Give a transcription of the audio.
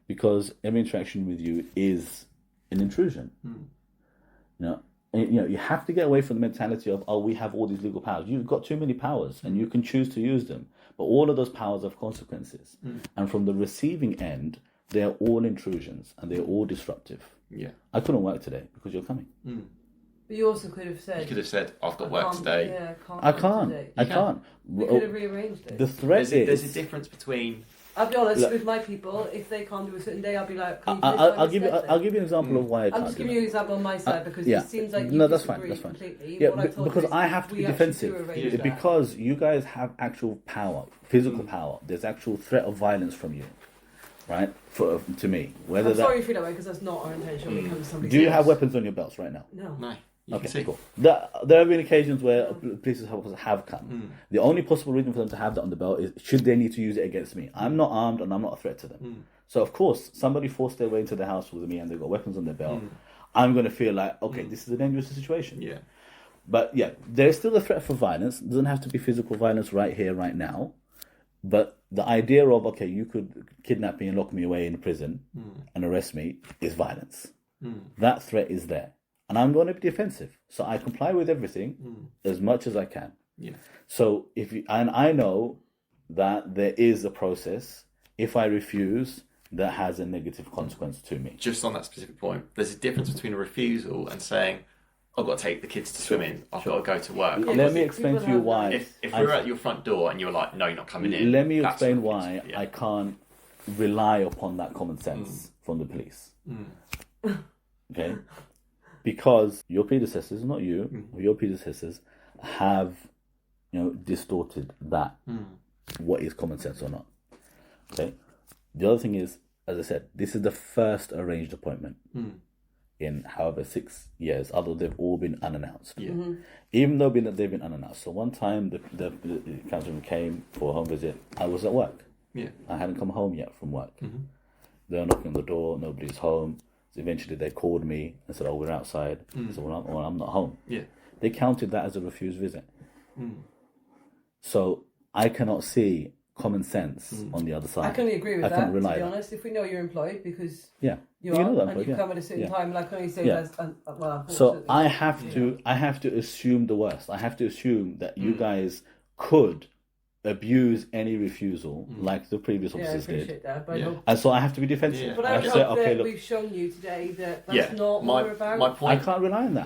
because every interaction with you is an intrusion. You have to get away from the mentality of, we have all these legal powers. You've got too many powers, and you can choose to use them. But all of those powers have consequences. And from the receiving end, they are all intrusions, and they're all disruptive. Yeah. I couldn't work today because you're coming. But you also could have said... You could have said, I've got work today. Yeah, I can't. I can't. We could have rearranged it. The threat There's a difference between... I'll be honest, with my people, if they can't do a certain day, I'll be like, I'll give you an example of why I can't. I'm just giving you an example on my side because yeah. it seems like No, you that's disagree fine. completely. Yeah, What I told because you is I have to be we actually do defensive. arrange that. Because you guys have actual power, physical power. There's actual threat of violence from you, right? To me, whether I'm sorry you feel that way because that's not our intention when it comes to somebody. Do you have weapons on your belts right now? No. Okay, cool. There have been occasions where police officers have come. The only possible reason for them to have that on the belt is should they need to use it against me. I'm not armed and I'm not a threat to them. So of course, somebody forced their way into the house with me and they've got weapons on their belt. I'm going to feel like, okay, this is a dangerous situation. Yeah. But yeah, there's still a threat for violence. It doesn't have to be physical violence right here, right now. But the idea of, okay, you could kidnap me and lock me away in prison and arrest me is violence. That threat is there. And I'm going to be defensive. So I comply with everything as much as I can. Yeah. So and I know that there is a process. If I refuse, that has a negative consequence to me. Just on that specific point, there's a difference between a refusal and saying, I've got to take the kids to swimming, I've got to go to work. Yeah, let me explain to you why. If we're at your front door and you're like, no, you're not coming in. Let me explain why I can't rely upon that common sense from the police. Okay? Because your predecessors, not you, your predecessors have, distorted that, what is common sense or not. Okay? The other thing is, as I said, this is the first arranged appointment in however 6 years, although they've all been unannounced. Yeah. Even though they've been unannounced. So one time the councilman came for a home visit, I was at work. Yeah. I hadn't come home yet from work. They were knocking on the door, nobody's home. So eventually they called me and said, we're outside. I said, I'm not home. Yeah. They counted that as a refused visit. So I cannot see common sense on the other side. I can only agree with that, to be that. honest. If we know you're employed, because you are, know that, and you come at a certain time, like I can only say that's... So I have to assume the worst. I have to assume that you guys could abuse any refusal like the previous officers did. That, but and so I have to be defensive. But I hope that we've shown you today that that's not what we're about. My point, I can't rely on that.